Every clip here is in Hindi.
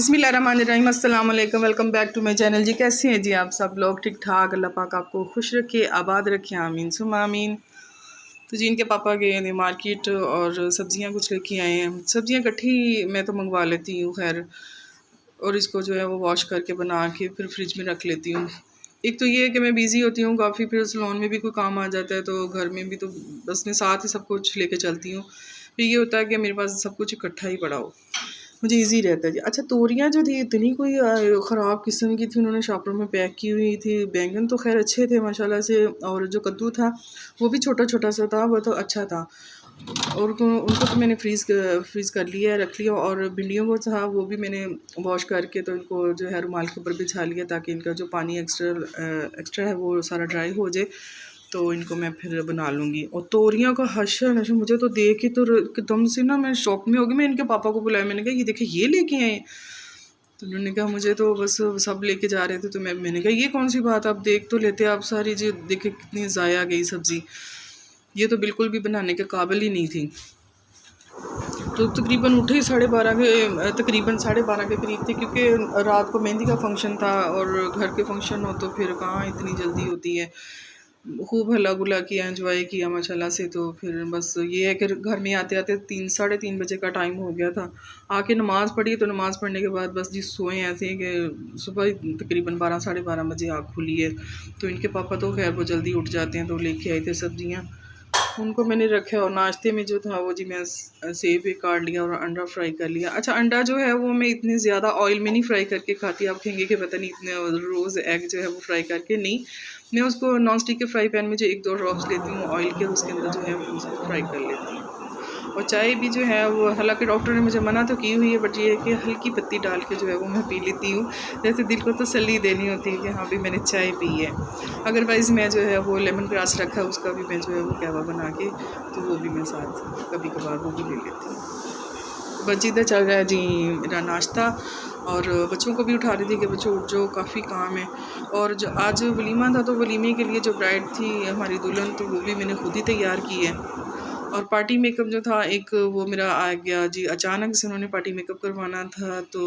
बिस्मिल्लाहिर्रहमानिर्रहीम, अस्सलाम वालेकुम, welcome back to my channel. जी कैसे हैं जी आप सब लोग? ठीक ठाक। अल्लाह पाक आपको खुश रखे, आबाद रखे, आमीन सुम आमीन। तो जी इनके पापा गए थे मार्केट और सब्ज़ियां कुछ लेके आए हैं। सब्ज़ियां इकट्ठी मैं तो मंगवा लेती हूँ खैर, और इसको जो है वो वॉश करके बना के फिर फ्रिज में रख लेती हूँ। एक तो ये है कि मैं बिज़ी होती हूँ काफ़ी, फिर सलोन में भी कोई काम आ जाता है तो घर में भी तो बस मैं साथ ही सब कुछ लेके चलती हूँ। फिर ये होता है कि मेरे पास सब कुछ इकट्ठा ही पड़ा हो, मुझे इजी रहता है जी। अच्छा, तोरियां जो थी इतनी कोई ख़राब किस्म की थी, उन्होंने शॉपर में पैक की हुई थी। बैंगन तो खैर अच्छे थे माशाल्लाह से, और जो कद्दू था वो भी छोटा छोटा सा था, वो तो अच्छा था। और उनको तो मैंने फ्रीज़ कर लिया, रख लिया। और भिंडियों को था वो भी मैंने वॉश करके तो इनको जो है रुमाल के ऊपर बिछा लिया, ताकि इनका जो पानी एक्स्ट्रा है वो सारा ड्राई हो जाए, तो इनको मैं फिर बना लूँगी। और तोरियां का हशर नशर, मुझे तो देख के तो एकदम से ना मैं शॉक में हो गई। मैं इनके पापा को बुलाया, मैंने कहा ये देखे ये लेके आए। तो उन्होंने कहा मुझे तो बस सब लेके जा रहे थे, तो मैंने कहा ये कौन सी बात, आप देख तो लेते आप सारी जी, देखे कितनी ज़ाया गई सब्ज़ी। ये तो बिल्कुल भी बनाने के काबिल ही नहीं थी। तो तकरीबन उठे ही 12:30 के करीब थे, क्योंकि रात को मेहंदी का फंक्शन था, और घर के फंक्शन हो तो फिर कहाँ इतनी जल्दी होती है। खूब हल्ला गुल्ला किया, एंजॉय किया माशाल्लाह से। तो फिर बस ये है कि घर में आते आते 3 साढ़े 3 बजे का टाइम हो गया था। आके नमाज़ पढ़ी, तो नमाज़ पढ़ने के बाद बस जी सोए ऐसे कि सुबह तकरीबन 12 साढ़े 12 बजे आँख खुली है। तो इनके पापा तो खैर वो जल्दी उठ जाते हैं, तो लेके आए थे सब्ज़ियाँ, उनको मैंने रखा। और नाश्ते में जो था वो जी मैं सेब भी काट लिया और अंडा फ्राई कर लिया। अच्छा, अंडा जो है वो मैं इतने ज़्यादा ऑयल में नहीं फ्राई करके खाती। आप कहेंगे कि पता नहीं इतने रोज़ एग जो है वो फ्राई करके, नहीं, मैं उसको नॉन स्टिक के फ्राई पैन में जो 1-2 ड्रॉप्स लेती हूँ ऑयल के, उसके अंदर जो है उसको फ्राई कर लेती हूँ। और चाय भी जो है वो, हालांकि डॉक्टर ने मुझे मना तो की हुई है, बट ये है कि हल्की पत्ती डाल के जो है वो मैं पी लेती हूँ, जैसे दिल को तसल्ली देनी होती है कि हाँ भी मैंने चाय पी है। अदरवाइज़ मैं जो है वो लेमन ग्रास रखा है, उसका भी मैं जो है वो कहवा बना के, तो वो भी मैं साथ कभी कभार वो भी ले लेती हूँ। बस इधर चल रहा है जी मेरा नाश्ता, और बच्चों को भी उठा रही थी कि बच्चों उठ जाओ, काफ़ी काम है। और जो आज वलीमा था, तो वलीमे के लिए जो ब्राइड थी हमारी दुल्हन, तो वो भी मैंने खुद ही तैयार की है। और पार्टी मेकअप जो था एक, वो मेरा आ गया जी, अचानक से उन्होंने पार्टी मेकअप करवाना था, तो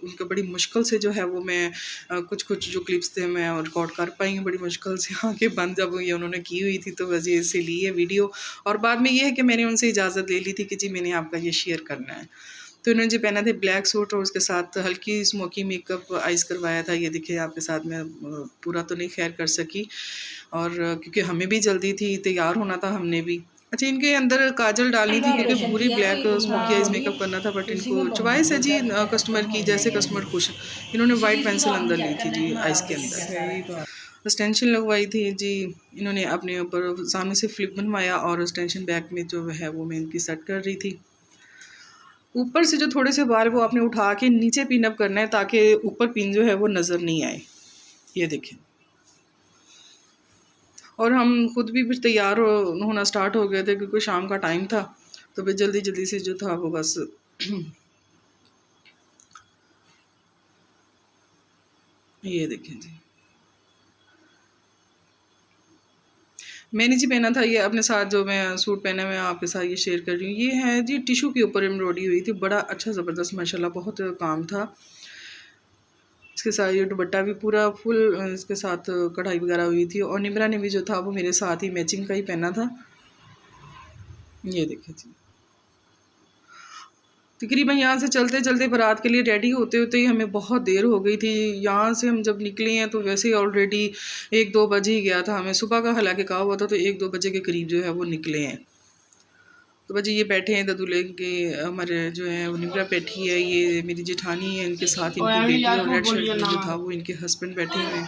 उनका बड़ी मुश्किल से जो है वो मैं कुछ कुछ जो क्लिप्स थे मैं रिकॉर्ड कर पाई हूँ, बड़ी मुश्किल से। आके बंद जब ये उन्होंने की हुई थी, तो वजह से ली है वीडियो। और बाद में ये है कि मैंने उनसे इजाज़त ले ली थी कि जी मैंने आपका ये शेयर करना है। तो इन्होंने जो पहना थे ब्लैक सूट, और उसके साथ हल्की स्मोकी मेकअप आइस करवाया था। ये देखिए आपके साथ मैं पूरा तो नहीं खैर कर सकी, और क्योंकि हमें भी जल्दी थी, तैयार होना था हमने भी। अच्छा, इनके अंदर काजल डालनी थी क्योंकि पूरी ब्लैक स्मोकी आइज मेकअप करना था, बट इनको चॉइस है जी कस्टमर की, जैसे कस्टमर खुश। इन्होंने वाइट पेंसिल अंदर ली थी जी आइस के अंदर, एक्सटेंशन लगवाई थी जी। इन्होंने अपने ऊपर सामने से फ्लिप बनवाया, और एक्सटेंशन बैक में जो है वो मैं इनकी सेट कर रही थी। ऊपर से जो थोड़े से बाल वो आपने उठा के नीचे पिन अप करना है, ताकि ऊपर पिन जो है वो नज़र नहीं आए। ये देखें। और हम खुद भी फिर तैयार होना स्टार्ट हो गए थे, क्योंकि शाम का टाइम था, तो फिर जल्दी जल्दी से जो था वो बस ये देखें जी, मैंने जी पहना था ये अपने साथ, जो मैं सूट पहना मैं आपके साथ ये शेयर कर रही हूँ। ये है जी टिशू के ऊपर एम्ब्रॉयडरी हुई थी, बड़ा अच्छा ज़बरदस्त माशाल्लाह, बहुत काम था। इसके साथ ये दुपट्टा भी पूरा फुल, इसके साथ कढ़ाई वगैरह हुई थी। और निमरा ने भी जो था वो मेरे साथ ही मैचिंग का ही पहना था। ये देखिए जी, तकरीबन यहाँ से चलते चलते बारात के लिए रेडी होते होते ही हमें बहुत देर हो गई थी। यहाँ से हम जब निकले हैं तो वैसे ही ऑलरेडी 1-2 बज ही गया था। हमें सुबह का हालांकि कहा हुआ था, तो 1-2 बजे के करीब जो है वो निकले हैं। तो बजे ये बैठे हैं दूल्हे के, हमारे जो है वो निमरा बैठी है, ये मेरी जेठानी है, इनके साथ इनकी बेटी, और रेड शर्ट में जो था वो इनके हस्बैंड बैठे हुए हैं।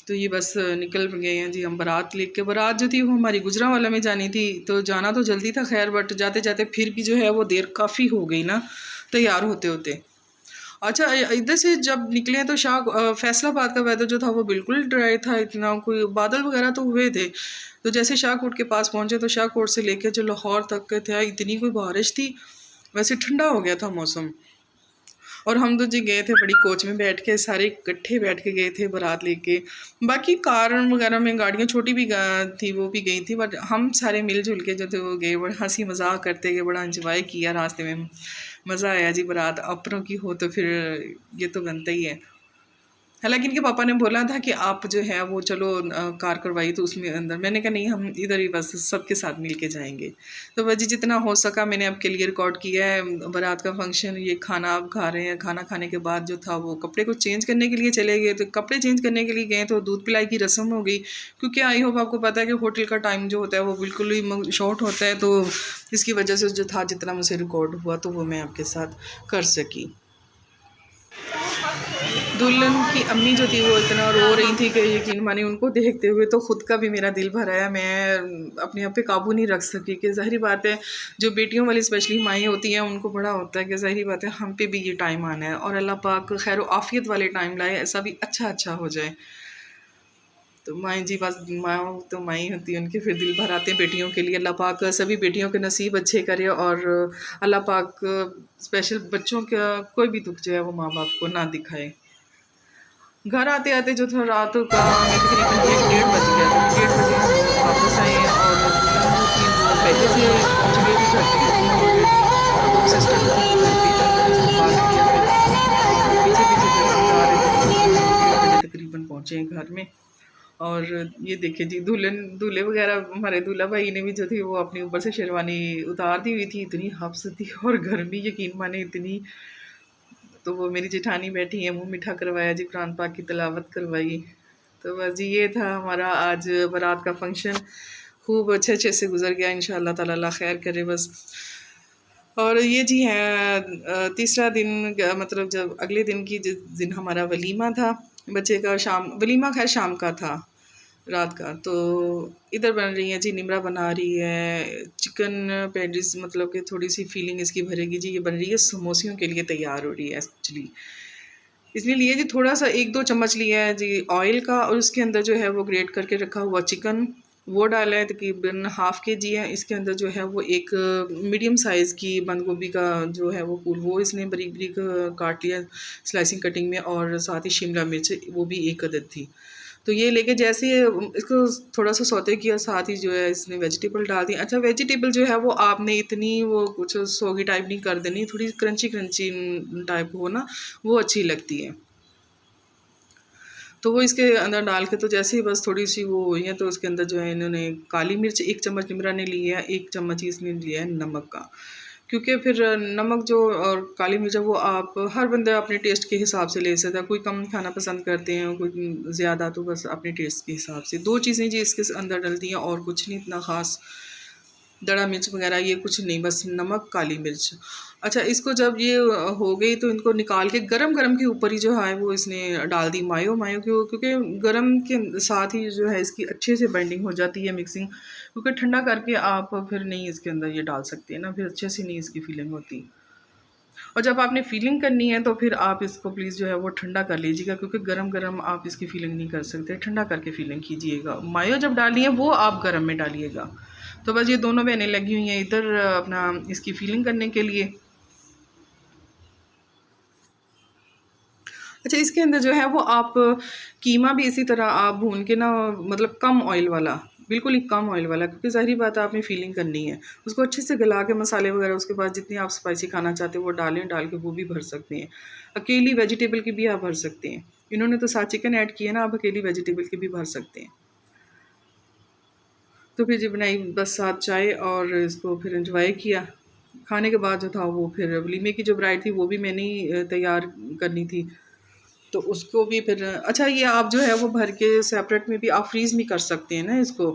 तो ये बस निकल गए हैं जी हम बारात लेके। बारात जो थी वो हमारी गुजरांवाला में जानी थी, तो जाना तो जल्दी था खैर, बट जाते जाते फिर भी जो है वो देर काफ़ी हो गई ना तैयार होते होते। अच्छा, इधर से जब निकले तो फैसलाबाद का वेदर जो था वो बिल्कुल ड्राई था, इतना कोई बादल वगैरह तो हुए थे। तो जैसे शाहकोट के पास पहुँचे, तो शाहकोट से लेके जो लाहौर तक के थे, इतनी कोई बारिश थी, वैसे ठंडा हो गया था मौसम। और हम तो जी गए थे बड़ी कोच में बैठ के, सारे इकट्ठे बैठ के गए थे बारात लेके। बाकी कार वगैरह में गाड़ियाँ छोटी भी थी, वो भी गई थी, बट हम सारे मिलजुल के जो थे वो गए, बड़ा हंसी मजाक करते गए, बड़ा इंजॉय किया रास्ते में। मज़ा आया जी। बारात अपनों की हो तो फिर ये तो बनता ही है। हालांकि इनके पापा ने बोला था कि आप जो है वो चलो कार करवाई तो उसमें अंदर, मैंने कहा नहीं, हम इधर ही बस सबके साथ मिल के जाएंगे। तो बस जी जितना हो सका मैंने आपके लिए रिकॉर्ड किया है। बारात का फंक्शन, ये खाना आप खा रहे हैं, खाना खाने के बाद जो था वो कपड़े को चेंज करने के लिए चले गए। तो कपड़े चेंज करने के लिए गए तो दूध पिलाई की रस्म हो गई, क्योंकि आई होप आपको पता है कि होटल का टाइम जो होता है वो बिल्कुल ही शॉर्ट होता है, तो इसकी वजह से जो था जितना मुझसे रिकॉर्ड हुआ तो वो मैं आपके साथ कर सकी। दुल्हन की अम्मी जो थी वो इतना रो रही थी कि यकीन मानिए उनको देखते हुए तो ख़ुद का भी मेरा दिल भर आया। मैं अपने आप पे काबू नहीं रख सकी कि ज़ाहिर बात है जो बेटियों वाली स्पेशली माएँ होती हैं उनको बड़ा होता है कि ज़ाहिर बात है हम पे भी ये टाइम आना है, और अल्लाह पाक खैर आफ़ियत वाले टाइम लाए, ऐसा भी अच्छा हो जाए। तो माएँ जी बस माँ तो माँ ही होती है, उनके फिर दिल भर आते हैं बेटियों के लिए। अल्लाह पाक सभी बेटियों के नसीब अच्छे करे, और अल्लाह पाक स्पेशल बच्चों का कोई भी दुख जो है वो माँ बाप को ना दिखाए। घर आते आते जो था रात का हमें तकरीबन 1-1:30 बज गया था। 1:30 बजे हम वापस आए, और दुल्हन जो थी वो पहले से पहुँच गई थी घर पे, क्योंकि ऑलरेडी 2 सिस्टर जो थी वो घर पे थी, तो इस्तेमाल किया फिर, और पीछे पीछे फिर हम जा रहे थे तो हम 1:30 बजे तकरीबन पहुँचे हैं घर में। और ये देखिए जी दुल्हन दूल्हे वगैरह हमारे दूल्हा भाई ने भी जो थी वो अपनी ऊपर से शेरवानी उतार दी हुई थी, इतनी हफ्स थी और गर्मी यकीन माने इतनी। तो वो मेरी जेठानी बैठी है, मुँह मीठा करवाया जी, कुरान पाक की तिलावत करवाई। तो बस जी ये था हमारा आज बारात का फंक्शन, खूब अच्छे से गुजर गया। इंशाअल्लाह ताला अल्लाह खैर करे बस। और ये जी है तीसरा दिन, मतलब जब अगले दिन की जिस दिन हमारा वलीमा था बच्चे का, शाम वलीमा खैर शाम का था, रात का। तो इधर बन रही है जी, निमरा बना रही है चिकन पैटिस, मतलब कि थोड़ी सी फीलिंग इसकी भरेगी जी। ये बन रही है समोसियों के लिए तैयार हो रही है एक्चुअली। इसलिए लिए जी थोड़ा सा 1-2 चम्मच लिया है जी ऑयल का, और उसके अंदर जो है वो ग्रेट करके रखा हुआ चिकन वो डाला है, तकरीबन ½ kg है। इसके अंदर जो है वो एक मीडियम साइज़ की बंद गोभी का जो है वो फूल, वो इसने बारीक बारीक काट लिया स्लाइसिंग कटिंग में, और साथ ही शिमला मिर्च वो भी 1 अदद थी। तो ये लेके जैसे इसको थोड़ा सा सौते किया, साथ ही जो है इसने वेजिटेबल डाल दी। अच्छा वेजिटेबल जो है वो आपने इतनी वो कुछ सोगी टाइप नहीं कर देनी, थोड़ी क्रंची क्रंची टाइप हो ना, वो अच्छी लगती है। तो वो इसके अंदर डाल के तो जैसे ही बस थोड़ी सी वो हुई है, तो उसके अंदर जो है इन्होंने काली मिर्च 1 चम्मच निमरा ने ली है, 1 चम्मच ही इसने लिया है नमक का, क्योंकि फिर नमक जो और काली मिर्च वो आप हर बंदा अपने टेस्ट के हिसाब से ले सकता है। कोई कम खाना पसंद करते हैं, कोई ज़्यादा, तो बस अपने टेस्ट के हिसाब से 2 चीज़ें जी इसके अंदर डलती हैं, और कुछ नहीं इतना ख़ास, दड़ा मिर्च वगैरह ये कुछ नहीं, बस नमक काली मिर्च। अच्छा इसको जब ये हो गई तो इनको निकाल के गरम गरम के ऊपर ही जो है वो इसने डाल दी मायो क्यों, क्योंकि गरम के साथ ही जो है इसकी अच्छे से बाइंडिंग हो जाती है मिक्सिंग, क्योंकि ठंडा करके आप फिर नहीं इसके अंदर ये डाल सकते हैं ना, फिर अच्छे से नहीं इसकी फीलिंग होती। और जब आपने फीलिंग करनी है तो फिर आप इसको प्लीज़ जो है वो ठंडा कर लीजिएगा, क्योंकि गरम गरम आप इसकी फीलिंग नहीं कर सकते, ठंडा करके फीलिंग कीजिएगा। मायो जब डाली है वो आप गरम में डालिएगा। तो बस ये दोनों बहनें लगी हुई हैं इधर अपना इसकी फीलिंग करने के लिए। अच्छा इसके अंदर जो है वो आप कीमा भी इसी तरह आप भून के ना, मतलब कम ऑयल वाला, बिल्कुल ही कम ऑयल वाला, क्योंकि ज़ाहिर बात है आपने फीलिंग करनी है उसको अच्छे से गला के मसाले वगैरह, उसके बाद जितनी आप स्पाइसी खाना चाहते हो वो डालें, डाल के वो भी भर सकते हैं। अकेली वेजिटेबल की भी आप भर सकते हैं, इन्होंने तो साथ चिकन ऐड किया ना, आप अकेली वेजिटेबल की भी भर सकते हैं। तो फिर जी बनाई बस साथ चाय, और इसको फिर इंजॉय किया। खाने के बाद जो था वो फिर वलीमे की जो ब्राइड थी वो भी मैंने ही तैयार करनी थी, तो उसको भी फिर अच्छा ये आप जो है वो भर के सेपरेट में भी आप फ्रीज़ भी कर सकते हैं ना इसको,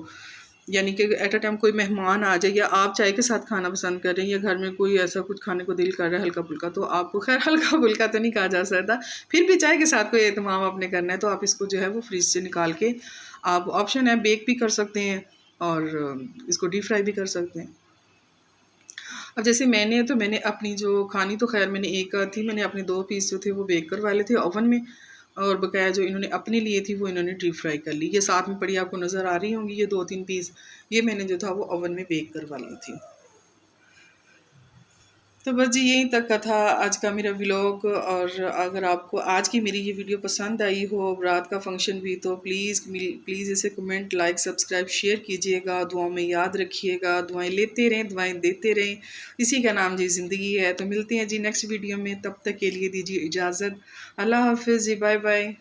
यानी कि एट अ टाइम कोई मेहमान आ जाए या आप चाय के साथ खाना पसंद कर रहे हैं, या घर में कोई ऐसा कुछ खाने को दिल कर रहा है हल्का फुल्का, तो आपको खैर हल्का फुल्का तो नहीं कहा जा सकता, फिर भी चाय के साथ कोई एहतमाम आपने करना है तो आप इसको जो है वो फ्रीज से निकाल के, आप ऑप्शन है बेक भी कर सकते हैं और इसको डीप फ्राई भी कर सकते हैं। अब जैसे मैंने अपनी जो खानी तो खैर मैंने एक थी, मैंने अपने 2 पीस जो थे वो बेक करवा लिए थे ओवन में, और बकाया जो इन्होंने अपने लिए थी वो इन्होंने डीप फ्राई कर ली। ये साथ में पड़ी आपको नज़र आ रही होंगी ये 2-3 पीस, ये मैंने जो था वो ओवन में बेक करवा ली थी। तो बस जी यहीं तक का था आज का मेरा व्लॉग। और अगर आपको आज की मेरी ये वीडियो पसंद आई हो, रात का फंक्शन भी, तो प्लीज़ इसे कमेंट, लाइक, सब्सक्राइब, शेयर कीजिएगा। दुआओं में याद रखिएगा, दुआएं लेते रहें, दुआएं देते रहें, इसी का नाम जी ज़िंदगी है। तो मिलते हैं जी नेक्स्ट वीडियो में, तब तक के लिए दीजिए इजाज़त। अल्लाह हाफिज़ जी, बाय बाय।